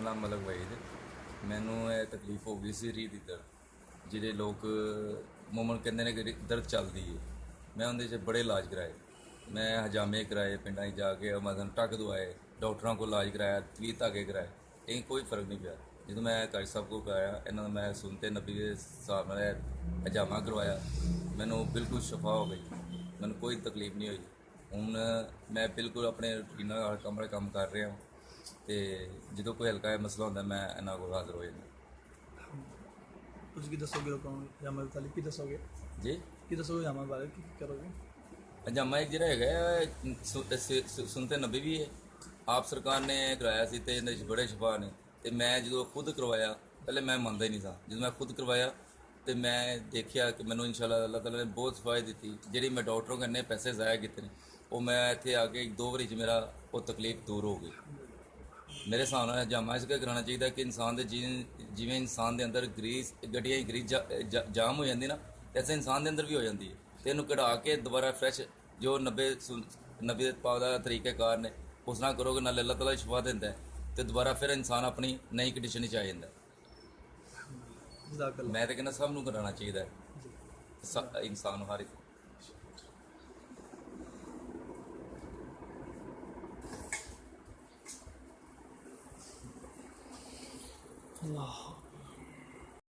ਨਾਮ ਮਲਕ ਵਹੀਦ। ਮੈਨੂੰ ਇਹ ਤਕਲੀਫ ਹੋ ਗਈ ਸੀ ਰੀੜ੍ਹ ਦੀ ਦਰਦ, ਜਿਹੜੇ ਲੋਕ ਮੁਮਨ ਕਹਿੰਦੇ ਨੇ ਕਿ ਦਰਦ ਚੱਲਦੀ ਹੈ। ਮੈਂ ਉਹਦੇ 'ਚ ਬੜੇ ਇਲਾਜ ਕਰਾਏ। ਮੈਂ ਹਜਾਮੇ ਕਰਾਏ, ਪਿੰਡਾਂ 'ਚ ਜਾ ਕੇ ਮਤਲਬ ਟੱਕ ਦਵਾਏ, ਡਾਕਟਰਾਂ ਕੋਲ ਇਲਾਜ ਕਰਾਇਆ, ਤਵੀਤ ਧਾਗੇ ਕਰਾਏ, ਇਹ ਕੋਈ ਫਰਕ ਨਹੀਂ ਪਿਆ। ਜਦੋਂ ਮੈਂ ਕਾਜੀ ਸਾਹਿਬ ਕੋਲ ਕਰਾਇਆ, ਇਹਨਾਂ ਦਾ ਮੈਂ ਸੁਣਤੇ ਨਬੀ ਦੇ ਹਿਸਾਬ ਨਾਲ ਹਜਾਮਾ ਕਰਵਾਇਆ, ਮੈਨੂੰ ਬਿਲਕੁਲ ਸ਼ਫਾ ਹੋ ਗਈ, ਮੈਨੂੰ ਕੋਈ ਤਕਲੀਫ ਨਹੀਂ ਹੋਈ। ਹੁਣ ਮੈਂ ਬਿਲਕੁਲ ਆਪਣੇ ਰੂਟੀਨ ਨਾਲ ਕੰਮ ਕਰ ਰਿਹਾ ਹਾਂ ਅਤੇ ਜਦੋਂ ਕੋਈ ਹਲਕਾ ਜਿਹਾ ਮਸਲਾ ਹੁੰਦਾ ਮੈਂ ਇਹਨਾਂ ਕੋਲ ਹਾਜ਼ਰ ਹੋ ਜਾਂਦਾ। ਤੁਸੀਂ ਕੀ ਦੱਸੋਗੇ ਲੋਕਾਂ ਨੂੰ ਹਜਾਮਾ ਦੇ ਤਾਲੀ ਕੀ ਦੱਸੋਗੇ? ਜੀ, ਕੀ ਦੱਸੋਗੇ ਹਜਾਮਾ ਬਾਰੇ, ਕੀ ਕਰੋਗੇ? ਹਜਾਮਾ ਇੱਕ ਜਿਹੜਾ ਹੈਗਾ ਸੁਨਤੇ ਨਬੀ ਵੀ ਹੈ, ਆਪ ਸਰਕਾਰ ਨੇ ਕਰਵਾਇਆ ਸੀ ਅਤੇ ਇਹਦੇ 'ਚ ਬੜੇ ਸ਼ਫਾ ਨੇ। ਅਤੇ ਮੈਂ ਜਦੋਂ ਖੁਦ ਕਰਵਾਇਆ, ਪਹਿਲੇ ਮੈਂ ਮੰਨਦਾ ਹੀ ਨਹੀਂ ਸਾਂ। ਜਦੋਂ ਮੈਂ ਖੁਦ ਕਰਵਾਇਆ ਅਤੇ ਮੈਂ ਦੇਖਿਆ ਕਿ ਮੈਨੂੰ ਇੰਸ਼ਾਅੱਲਾ ਅੱਲਾਹ ਤਾਲਾ ਨੇ ਬਹੁਤ ਸਫਾਈ ਦਿੱਤੀ। ਜਿਹੜੀ ਮੈਂ ਡਾਕਟਰਾਂ ਕੋਲ ਇੰਨੇ ਪੈਸੇ ਜ਼ਾਇਆ ਕੀਤੇ ਨੇ, ਉਹ ਮੈਂ ਇੱਥੇ ਆ ਕੇ 1-2 ਵਾਰੀ 'ਚ ਮੇਰਾ ਉਹ ਤਕਲੀਫ ਦੂਰ ਹੋ ਗਈ। ਮੇਰੇ ਹਿਸਾਬ ਨਾਲ ਹਜਾਮਾ ਇਸ ਕਰਕੇ ਕਰਾਉਣਾ ਚਾਹੀਦਾ ਕਿ ਇਨਸਾਨ ਦੇ ਜਿਵੇਂ ਇਨਸਾਨ ਦੇ ਅੰਦਰ ਗਰੀਸ, ਗੱਡੀਆਂ ਦੀ ਗਰੀਸ ਜਾਮ ਹੋ ਜਾਂਦੀ ਨਾ, ਐਸੇ ਇਨਸਾਨ ਦੇ ਅੰਦਰ ਵੀ ਹੋ ਜਾਂਦੀ ਹੈ। ਅਤੇ ਇਹਨੂੰ ਕਢਾ ਕੇ ਦੁਬਾਰਾ ਫਰੈਸ਼ ਜੋ ਨਬੇ ਦੇ ਪਾਕ ਦਾ ਤਰੀਕੇਕਾਰ ਨੇ ਉਸ ਨਾਲ ਕਰੋਗੇ, ਨਾਲ ਅੱਲਾਹ ਤਾਲਾ ਸ਼ਿਫਾ ਦਿੰਦਾ ਹੈ ਅਤੇ ਦੁਬਾਰਾ ਫਿਰ ਇਨਸਾਨ ਆਪਣੀ ਨਈ ਕੰਡੀਸ਼ਨ 'ਚ ਆ ਜਾਂਦਾ। ਮੈਂ ਤਾਂ ਕਹਿੰਦਾ ਸਭ ਨੂੰ ਕਰਾਉਣਾ ਚਾਹੀਦਾ ਹੈ, ਇਨਸਾਨ ਨੂੰ ਹਰ ਇੱਕ। ਅੱਲਾਹ